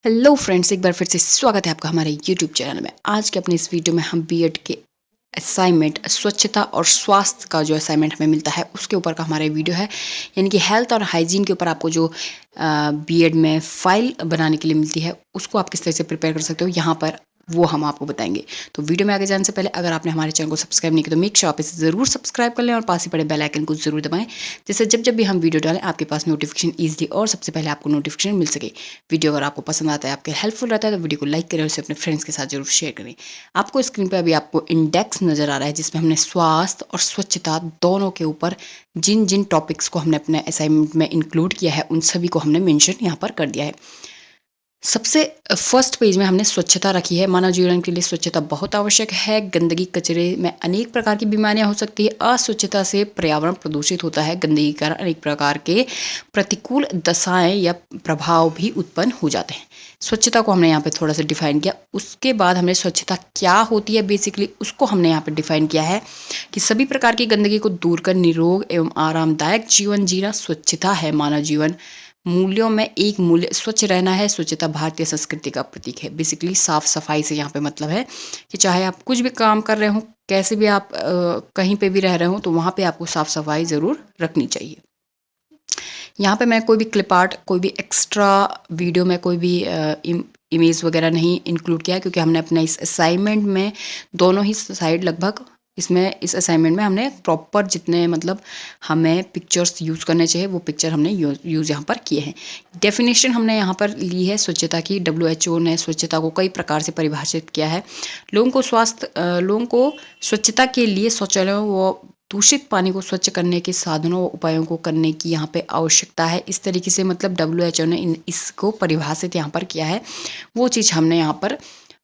Hello friends, एक बार फिर से स्वागत है आपका हमारे यूट्यूब चैनल में। आज के अपने इस वीडियो में हम बीएड के असाइनमेंट स्वच्छता और स्वास्थ्य का जो असाइनमेंट हमें मिलता है उसके ऊपर का हमारा वीडियो है। यानी कि हेल्थ और हाइजीन के ऊपर आपको जो बीएड में फाइल बनाने के लिए मिलती है उसको आप किस तरह से प्रिपेयर कर सकते हो यहाँ पर वो हम आपको बताएंगे। तो वीडियो में आगे जाने से पहले अगर आपने हमारे चैनल को सब्सक्राइब नहीं किया तो मेक श्योर आप इसे ज़रूर सब्सक्राइब कर लें और पास ही पड़े बेल आइकन को ज़रूर दबाएं, जिससे जब भी हम वीडियो डालें आपके पास नोटिफिकेशन ईजिली और सबसे पहले आपको नोटिफिकेशन मिल सके। वीडियो अगर आपको पसंद आता है, आपके हेल्पफुल रहता है, तो वीडियो को लाइक करें और उसे अपने फ्रेंड्स के साथ जरूर शेयर करें। आपको स्क्रीन पर अभी आपको इंडेक्स नज़र आ रहा है जिसमें हमने स्वास्थ्य और स्वच्छता दोनों के ऊपर जिन जिन टॉपिक्स को हमने अपने असाइनमेंट में इंक्लूड किया है उन सभी को हमने मेंशन यहाँ पर कर दिया है। सबसे फर्स्ट पेज में हमने स्वच्छता रखी है। मानव जीवन के लिए स्वच्छता बहुत आवश्यक है। गंदगी कचरे में अनेक प्रकार की बीमारियां हो सकती है। अस्वच्छता से पर्यावरण प्रदूषित होता है। गंदगी के कारण अनेक प्रकार के प्रतिकूल दशाएं या प्रभाव भी उत्पन्न हो जाते हैं। स्वच्छता को हमने यहाँ पे थोड़ा सा डिफाइन किया। उसके बाद हमने स्वच्छता क्या होती है बेसिकली उसको हमने यहाँ पे डिफाइन किया है कि सभी प्रकार की गंदगी को दूर कर निरोग एवं आरामदायक जीवन जीना स्वच्छता है। मानव जीवन मूल्यों में एक मूल्य स्वच्छ रहना है। स्वच्छता भारतीय संस्कृति का प्रतीक है। बेसिकली साफ सफाई से यहाँ पे मतलब है कि चाहे आप कुछ भी काम कर रहे हो, कैसे भी आप कहीं पे भी रह रहे हो, तो वहाँ पे आपको साफ सफाई ज़रूर रखनी चाहिए। यहाँ पे मैं कोई भी क्लिप आर्ट, कोई भी एक्स्ट्रा वीडियो में कोई भी इमेज वगैरह नहीं इंक्लूड किया क्योंकि हमने अपने इस असाइनमेंट में दोनों ही साइड लगभग इस असाइनमेंट में हमने प्रॉपर जितने मतलब हमें पिक्चर्स यूज़ करने चाहिए वो पिक्चर हमने यूज़ यहाँ पर किए हैं। डेफिनेशन हमने यहाँ पर ली है स्वच्छता की। WHO ने स्वच्छता को कई प्रकार से परिभाषित किया है। लोगों को स्वच्छता के लिए शौचालयों व दूषित पानी को स्वच्छ करने के साधनों व उपायों को करने की यहाँ पे आवश्यकता है। इस तरीके से मतलब WHO ने इसको परिभाषित यहाँ पर किया है, वो चीज़ हमने यहाँ पर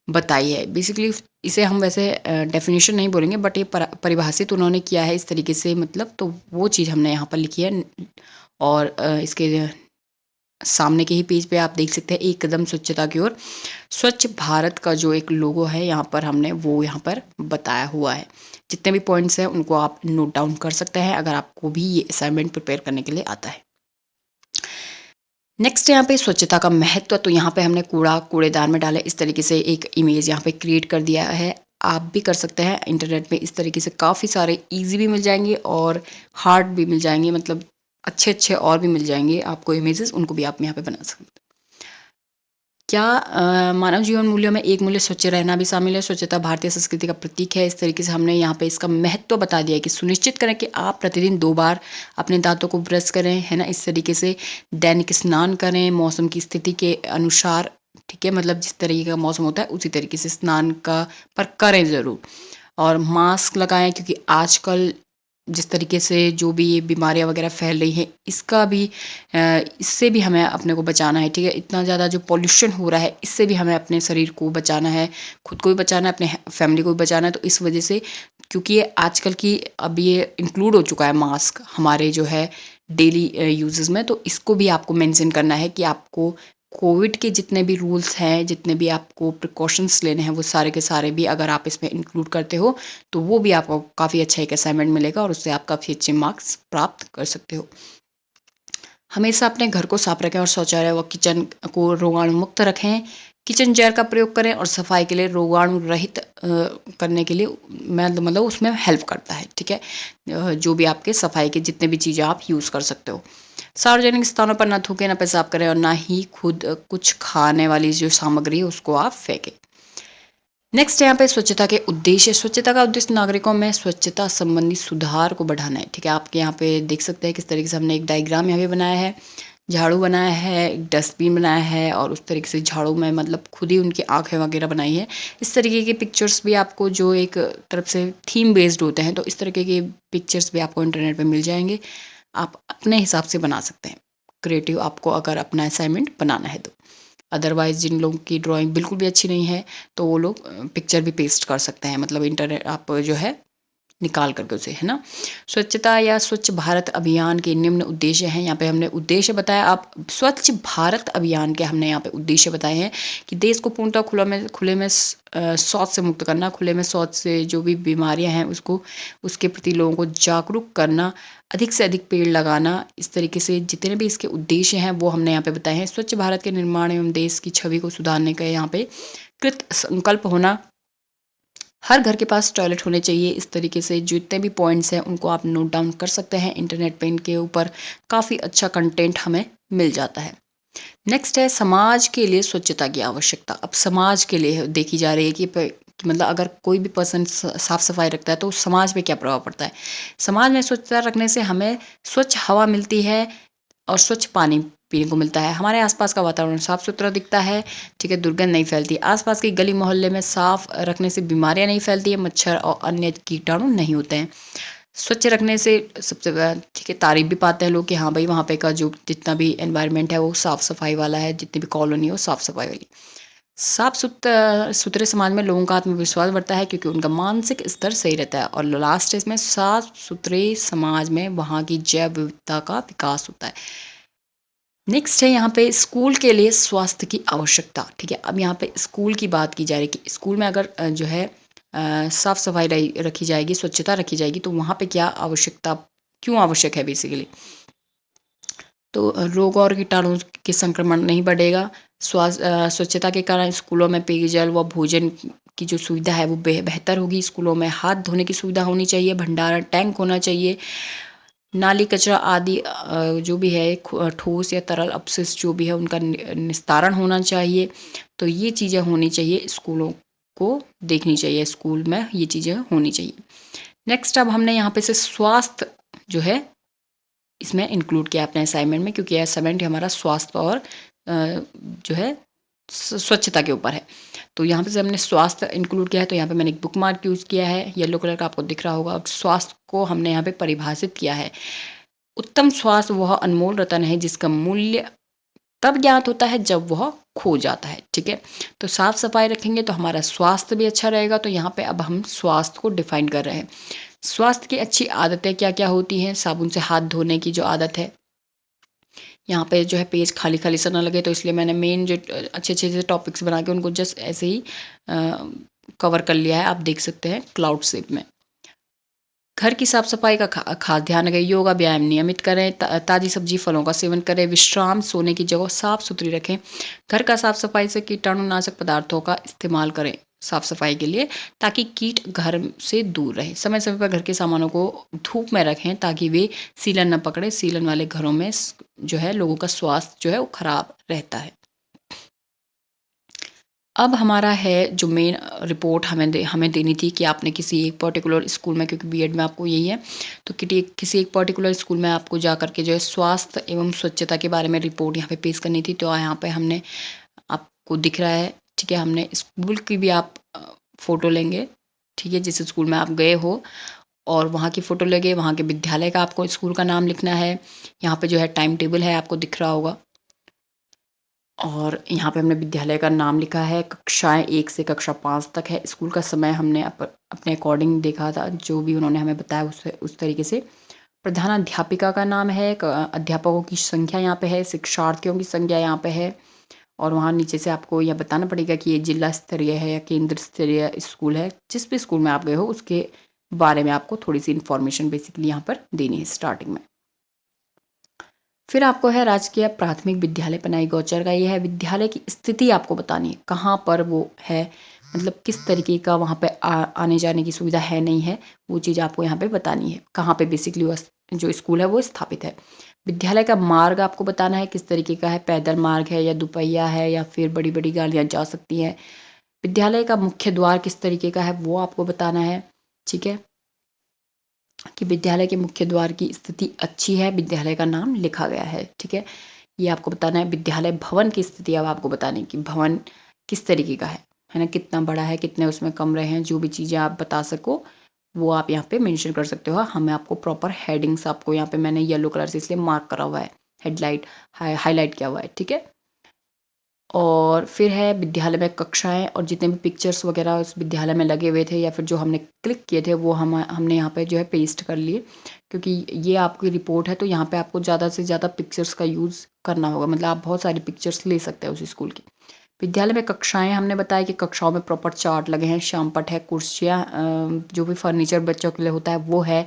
बताई है। बेसिकली इसे हम वैसे डेफिनेशन नहीं बोलेंगे बट ये परिभाषित उन्होंने किया है इस तरीके से, मतलब तो वो चीज़ हमने यहाँ पर लिखी है। और इसके सामने के ही पेज पे आप देख सकते हैं एक कदम स्वच्छता की ओर। स्वच्छ भारत का जो एक लोगो है यहाँ पर हमने वो यहाँ पर बताया हुआ है। जितने भी पॉइंट्स हैं उनको आप नोट डाउन कर सकते हैं अगर आपको भी ये असाइनमेंट प्रिपेयर करने के लिए आता है। नेक्स्ट यहाँ पे स्वच्छता का महत्व, तो यहाँ पे हमने कूड़ेदान में डाला। इस तरीके से एक इमेज यहाँ पे क्रिएट कर दिया है। आप भी कर सकते हैं इंटरनेट पे। इस तरीके से काफ़ी सारे इजी भी मिल जाएंगे और हार्ड भी मिल जाएंगे, मतलब अच्छे और भी मिल जाएंगे आपको इमेजेस, उनको भी आप यहाँ पे बना सकते हैं। क्या मानव जीवन मूल्यों में एक मूल्य स्वच्छ रहना भी शामिल है। स्वच्छता भारतीय संस्कृति का प्रतीक है। इस तरीके से हमने यहाँ पे इसका महत्व बता दिया है कि सुनिश्चित करें कि आप प्रतिदिन 2 बार अपने दांतों को ब्रश करें, है ना। इस तरीके से दैनिक स्नान करें मौसम की स्थिति के अनुसार, ठीक है, मतलब जिस तरीके का मौसम होता है उसी तरीके से स्नान का पर करें ज़रूर। और मास्क लगाएं क्योंकि आजकल जिस तरीके से जो भी ये बीमारियां वगैरह फैल रही हैं इसका भी इससे भी हमें अपने को बचाना है, ठीक है। इतना ज़्यादा जो पॉल्यूशन हो रहा है इससे भी हमें अपने शरीर को बचाना है, खुद को भी बचाना है, अपने फैमिली को भी बचाना है। तो इस वजह से क्योंकि ये आजकल की अब ये इंक्लूड हो चुका है मास्क हमारे जो है डेली यूजेस में, तो इसको भी आपको मेंशन करना है कि आपको कोविड के जितने भी रूल्स हैं, जितने भी आपको प्रिकॉशंस लेने हैं वो सारे के सारे भी अगर आप इसमें इंक्लूड करते हो तो वो भी आपको काफ़ी अच्छा एक असाइनमेंट मिलेगा और उससे आप काफ़ी अच्छे मार्क्स प्राप्त कर सकते हो। हमेशा अपने घर को साफ रखें और शौचालय व किचन को रोगाणु मुक्त रखें। किचन जार का प्रयोग करें और सफाई के लिए रोगाणु रहित करने के लिए मतलब उसमें हेल्प करता है, ठीक है। जो भी आपके सफाई के जितने भी चीज़ें आप यूज़ कर सकते हो। सार्वजनिक स्थानों पर ना थूकें, ना पेशाब करें और ना ही खुद कुछ खाने वाली जो सामग्री है उसको आप फेंकें। नेक्स्ट यहाँ पे स्वच्छता के उद्देश्य। स्वच्छता का उद्देश्य नागरिकों में स्वच्छता संबंधी सुधार को बढ़ाना है, ठीक है। आपके यहाँ पे देख सकते हैं किस तरीके से हमने एक डायग्राम यहाँ पे बनाया है, झाड़ू बनाया है, एक डस्टबिन बनाया है और उस तरीके से झाड़ू में मतलब खुद ही उनकी आंखें वगैरह बनाई है। इस तरीके के पिक्चर्स भी आपको जो एक तरफ से थीम बेस्ड होते हैं तो इस तरीके के पिक्चर्स भी आपको इंटरनेट पर मिल जाएंगे। आप अपने हिसाब से बना सकते हैं क्रिएटिव, आपको अगर अपना असाइनमेंट बनाना है तो। अदरवाइज़ जिन लोगों की ड्राइंग बिल्कुल भी अच्छी नहीं है तो वो लोग पिक्चर भी पेस्ट कर सकते हैं, मतलब इंटरनेट आप जो है निकाल करके उसे, है ना। स्वच्छता या स्वच्छ भारत अभियान के निम्न उद्देश्य हैं। यहाँ पे हमने उद्देश्य बताया। आप स्वच्छ भारत अभियान के हमने यहाँ पे उद्देश्य बताए हैं कि देश को पूर्णतः खुले में शौच से मुक्त करना, खुले में शौच से जो भी बीमारियां हैं उसको, उसके प्रति लोगों को जागरूक करना, अधिक से अधिक पेड़ लगाना, इस तरीके से जितने भी इसके उद्देश्य हैं वो हमने यहाँ पे बताए हैं। स्वच्छ भारत के निर्माण एवं देश की छवि को सुधारने का यहाँ पे कृत संकल्प होना। हर घर के पास टॉयलेट होने चाहिए। इस तरीके से जितने भी पॉइंट्स हैं उनको आप नोट डाउन कर सकते हैं। इंटरनेट पे इनके ऊपर काफ़ी अच्छा कंटेंट हमें मिल जाता है। नेक्स्ट है समाज के लिए स्वच्छता की आवश्यकता। अब समाज के लिए देखी जा रही है कि मतलब अगर कोई भी पर्सन साफ सफाई रखता है तो समाज पे क्या प्रभाव पड़ता है। समाज में स्वच्छता रखने से हमें स्वच्छ हवा मिलती है और स्वच्छ पानी पीने को मिलता है। हमारे आसपास का वातावरण साफ सुथरा दिखता है, ठीक है, दुर्गंध नहीं फैलती। आसपास की गली मोहल्ले में साफ रखने से बीमारियां नहीं फैलती है, मच्छर और अन्य कीटाणु नहीं होते हैं। स्वच्छ रखने से सबसे ठीक है तारीफ भी पाते हैं लोग कि हाँ भाई वहाँ पे का जो जितना भी एनवायरनमेंट है वो साफ सफाई वाला है, जितनी भी कॉलोनी है वो साफ सफाई वाली। साफ सुथरे समाज में लोगों का आत्मविश्वास बढ़ता है क्योंकि उनका मानसिक स्तर सही रहता है। और लास्ट इसमें साफ सुथरे समाज में वहाँ की जैव विविधता का विकास होता है। नेक्स्ट है यहाँ पे स्कूल के लिए स्वास्थ्य की आवश्यकता। ठीक है, अब यहाँ पे स्कूल की बात की जा रही है कि स्कूल में अगर जो है साफ सफाई रखी जाएगी, स्वच्छता रखी जाएगी तो वहाँ पे क्या आवश्यकता, क्यों आवश्यक है बेसिकली, तो रोग और कीटाणु के संक्रमण नहीं बढ़ेगा। स्वच्छता के कारण स्कूलों में पेयजल व भोजन की जो सुविधा है वो बेहतर होगी। स्कूलों में हाथ धोने की सुविधा होनी चाहिए, भंडारण टैंक होना चाहिए, नाली कचरा आदि जो भी है ठोस या तरल अपशिष्ट जो भी है उनका निस्तारण होना चाहिए। तो ये चीज़ें होनी चाहिए, स्कूलों को देखनी चाहिए, स्कूल में ये चीज़ें होनी चाहिए। नेक्स्ट अब हमने यहाँ पे से स्वास्थ्य जो है इसमें इंक्लूड किया अपने असाइनमेंट में, क्योंकि असाइनमेंट हमारा स्वास्थ्य और जो है स्वच्छता के ऊपर है। तो यहाँ पे से हमने स्वास्थ्य इंक्लूड किया है, तो यहाँ पे मैंने एक बुक मार्क यूज़ किया है, येलो कलर का आपको दिख रहा होगा। स्वास्थ्य को हमने यहाँ पे परिभाषित किया है। उत्तम स्वास्थ्य वह अनमोल रतन है जिसका मूल्य तब ज्ञात होता है जब वह खो जाता है। ठीक है, तो साफ सफाई रखेंगे तो हमारा स्वास्थ्य भी अच्छा रहेगा। तो यहाँ पे अब हम स्वास्थ्य को डिफाइन कर रहे हैं। स्वास्थ्य की अच्छी आदतें क्या क्या होती हैं। साबुन से हाथ धोने की जो आदत है, यहाँ पे जो है पेज खाली खाली सा ना लगे तो इसलिए मैंने मेन जो अच्छे अच्छे से टॉपिक्स बना के उनको जस्ट ऐसे ही कवर कर लिया है। आप देख सकते हैं क्लाउड शेप में। घर की साफ सफाई का खास ध्यान रखें। योगा व्यायाम नियमित करें, ताज़ी सब्जी फलों का सेवन करें, विश्राम सोने की जगह साफ सुथरी रखें। घर का साफ सफाई से कीटाणुनाशक पदार्थों का इस्तेमाल करें साफ सफाई के लिए, ताकि कीट घर से दूर रहे। समय समय पर घर के सामानों को धूप में रखें ताकि वे सीलन न पकड़े। सीलन वाले घरों में जो है लोगों का स्वास्थ्य जो है वो खराब रहता है। अब हमारा है जो मेन रिपोर्ट हमें देनी थी कि आपने किसी एक पर्टिकुलर स्कूल में, क्योंकि बीएड में आपको यही है, तो किसी एक पर्टिकुलर स्कूल में आपको जा करके जो है स्वास्थ्य एवं स्वच्छता के बारे में रिपोर्ट यहाँ पे पेश करनी थी। तो यहाँ पे हमने आपको दिख रहा है, ठीक है, हमने स्कूल की भी आप फ़ोटो लेंगे, ठीक है, जिस स्कूल में आप गए हो और वहाँ की फ़ोटो लेंगे, वहाँ के विद्यालय का आपको स्कूल का नाम लिखना है। यहाँ पे जो है टाइम टेबल है आपको दिख रहा होगा, और यहाँ पे हमने विद्यालय का नाम लिखा है। कक्षाएं 1 से कक्षा 5 तक है। स्कूल का समय हमने अपने अकॉर्डिंग देखा था, जो भी उन्होंने हमें बताया उस तरीके से। प्रधानाध्यापिका का नाम है, अध्यापकों की संख्या यहाँ पे है, शिक्षार्थियों की संख्या यहाँ पे है, और वहाँ नीचे से आपको यह बताना पड़ेगा कि ये जिला स्तरीय है या केंद्र स्तरीय स्कूल है। जिस भी स्कूल में आप गए हो उसके बारे में आपको थोड़ी सी इन्फॉर्मेशन बेसिकली यहाँ पर देनी है स्टार्टिंग में। फिर आपको है राजकीय प्राथमिक विद्यालय पनाई गौचर का, ये है विद्यालय की स्थिति आपको बतानी है, कहाँ पर वो है, मतलब किस तरीके का वहाँ पे आने जाने की सुविधा है नहीं है, वो चीज़ आपको यहाँ पे बतानी है। कहाँ पे बेसिकली वो जो स्कूल है वो स्थापित है। विद्यालय का मार्ग आपको बताना है किस तरीके का है, पैदल मार्ग है या दुपहिया है या फिर बड़ी बड़ी गाड़ियाँ जा सकती हैं। विद्यालय का मुख्य द्वार किस तरीके का है वो आपको बताना है, ठीक है, कि विद्यालय के मुख्य द्वार की स्थिति अच्छी है, विद्यालय का नाम लिखा गया है, ठीक है, ये आपको बताना है। विद्यालय भवन की स्थिति अब आपको बतानी कि भवन किस तरीके का है ना, कितना बड़ा है, कितने उसमें कमरे हैं, जो भी चीज़ें आप बता सको वो आप यहाँ पे मेंशन कर सकते हो। हमें आपको प्रॉपर हेडिंग्स आपको यहाँ पे मैंने येलो कलर से इसलिए मार्क करा हुआ है, हेडलाइट हाईलाइट किया हुआ है, ठीक है। और फिर है विद्यालय में कक्षाएं और जितने भी पिक्चर्स वगैरह उस विद्यालय में लगे हुए थे या फिर जो हमने क्लिक किए थे वो हमने यहाँ पे जो है पेस्ट कर लिए, क्योंकि ये आपकी रिपोर्ट है तो यहाँ पे आपको ज़्यादा से ज़्यादा पिक्चर्स का यूज़ करना होगा, मतलब आप बहुत सारी पिक्चर्स ले सकते हैं उस स्कूल की। विद्यालय में कक्षाएं हमने बताया कि कक्षाओं में प्रॉपर चार्ट लगे हैं, श्यामपट्ट है, कुर्सियाँ, जो भी फर्नीचर बच्चों के लिए होता है वो है।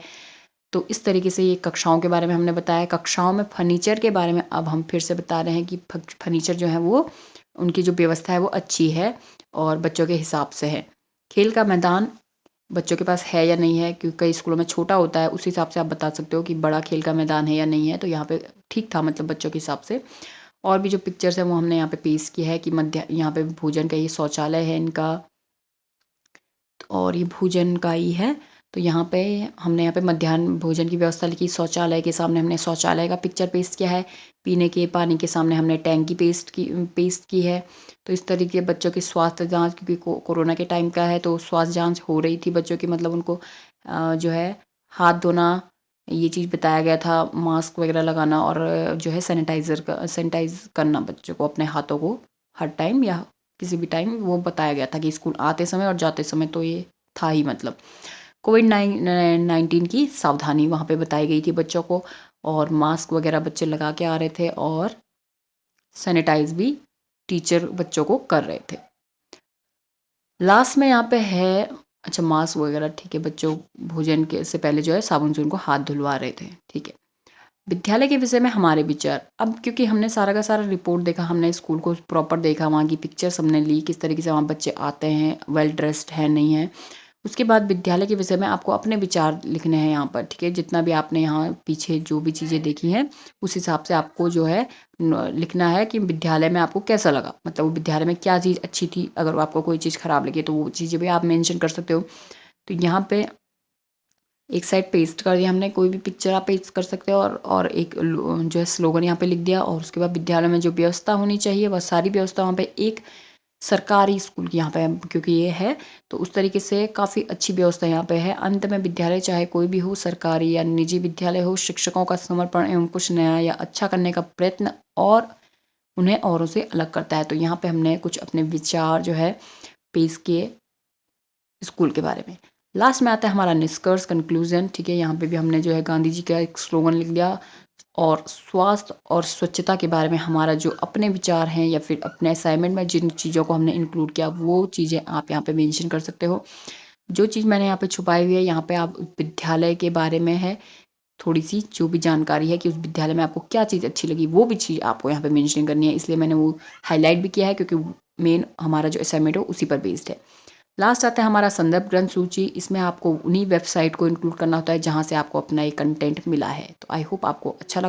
तो इस तरीके से ये कक्षाओं के बारे में हमने बताया। कक्षाओं में फर्नीचर के बारे में अब हम फिर से बता रहे हैं कि फर्नीचर जो है वो उनकी जो व्यवस्था है वो अच्छी है और बच्चों के हिसाब से है। खेल का मैदान बच्चों के पास है या नहीं है, क्योंकि कई स्कूलों में छोटा होता है, उस हिसाब से आप बता सकते हो कि बड़ा खेल का मैदान है या नहीं है। तो यहाँ पे ठीक था, मतलब बच्चों के हिसाब से। और भी जो पिक्चर्स है वो हमने यहाँ पे पेश किया है कि मध्य यहाँ पे भोजन का ये शौचालय है इनका, और ये भोजन का ही है। तो यहाँ पे हमने यहाँ पे मध्याह्न भोजन की व्यवस्था लिखी, शौचालय के सामने हमने शौचालय का पिक्चर पेस्ट किया है, पीने के पानी के सामने हमने टैंकी पेस्ट की है। तो इस तरीके बच्चों की स्वास्थ्य जांच, क्योंकि कोरोना के टाइम का है तो स्वास्थ्य जांच हो रही थी बच्चों की, मतलब उनको जो है हाथ धोना, ये चीज़ बताया गया था, मास्क वगैरह लगाना और जो है सैनिटाइज करना बच्चों को अपने हाथों को हर टाइम या किसी भी टाइम, वो बताया गया था कि स्कूल आते समय और जाते समय, तो ये था ही मतलब। कोविड-19 की सावधानी वहाँ पे बताई गई थी बच्चों को, और मास्क वगैरह बच्चे लगा के आ रहे थे और सैनिटाइज भी टीचर बच्चों को कर रहे थे। लास्ट में यहाँ पे है, अच्छा मास्क वगैरह ठीक है, बच्चों भोजन के से पहले जो है साबुन से उनको हाथ धुलवा रहे थे, ठीक है। विद्यालय के विषय में हमारे विचार, अब क्योंकि हमने सारा का सारा रिपोर्ट देखा, हमने स्कूल को प्रॉपर देखा, वहाँ की पिक्चर्स हमने ली, किस तरीके से वहाँ बच्चे आते हैं, वेल ड्रेस्ड है नहीं है। उसके बाद विद्यालय के विषय में आपको अपने विचार लिखने हैं यहाँ पर, ठीक है। जितना भी आपने यहाँ पीछे जो भी चीज़ें देखी हैं उस हिसाब से आपको जो है लिखना है कि विद्यालय में आपको कैसा लगा, मतलब वो विद्यालय में क्या चीज़ अच्छी थी। अगर आपको कोई चीज़ खराब लगी तो वो चीज़ें भी आप मेंशन कर सकते हो। तो यहाँ पे एक साइड पेस्ट कर दिया हमने, कोई भी पिक्चर आप पेस्ट कर सकते हो, और एक जो है स्लोगन यहाँ पे लिख दिया। और उसके बाद विद्यालय में जो व्यवस्था होनी चाहिए वह सारी व्यवस्था वहाँ पे एक सरकारी स्कूल की यहाँ पे, क्योंकि ये है तो उस तरीके से काफ़ी अच्छी व्यवस्था यहाँ पे है। अंत में विद्यालय चाहे कोई भी हो, सरकारी या निजी विद्यालय हो, शिक्षकों का समर्पण एवं कुछ नया या अच्छा करने का प्रयत्न और उन्हें औरों से अलग करता है। तो यहाँ पे हमने कुछ अपने विचार जो है पेश किए स्कूल के बारे में। लास्ट में आता है हमारा निष्कर्ष, कंक्लूजन, ठीक है। यहाँ पे भी हमने जो है गांधी जी का एक स्लोगन लिख दिया, और स्वास्थ्य और स्वच्छता के बारे में हमारा जो अपने विचार हैं या फिर अपने असाइनमेंट में जिन चीज़ों को हमने इंक्लूड किया वो चीज़ें आप यहाँ पे मेंशन कर सकते हो। जो चीज़ मैंने यहाँ पे छुपाई हुई है, यहाँ पे आप विद्यालय के बारे में है थोड़ी सी जो भी जानकारी है कि उस विद्यालय में आपको क्या चीज़ अच्छी लगी, वो भी चीज़ आपको यहाँ पे मेंशन करनी है, इसलिए मैंने वो हाईलाइट भी किया है, क्योंकि मेन हमारा जो असाइनमेंट हो उसी पर बेस्ड है। लास्ट आता है हमारा संदर्भ ग्रंथ सूची, इसमें आपको उन्हीं वेबसाइट को इंक्लूड करना होता है जहाँ से आपको अपना ये कंटेंट मिला है। तो आई होप आपको अच्छा लगा।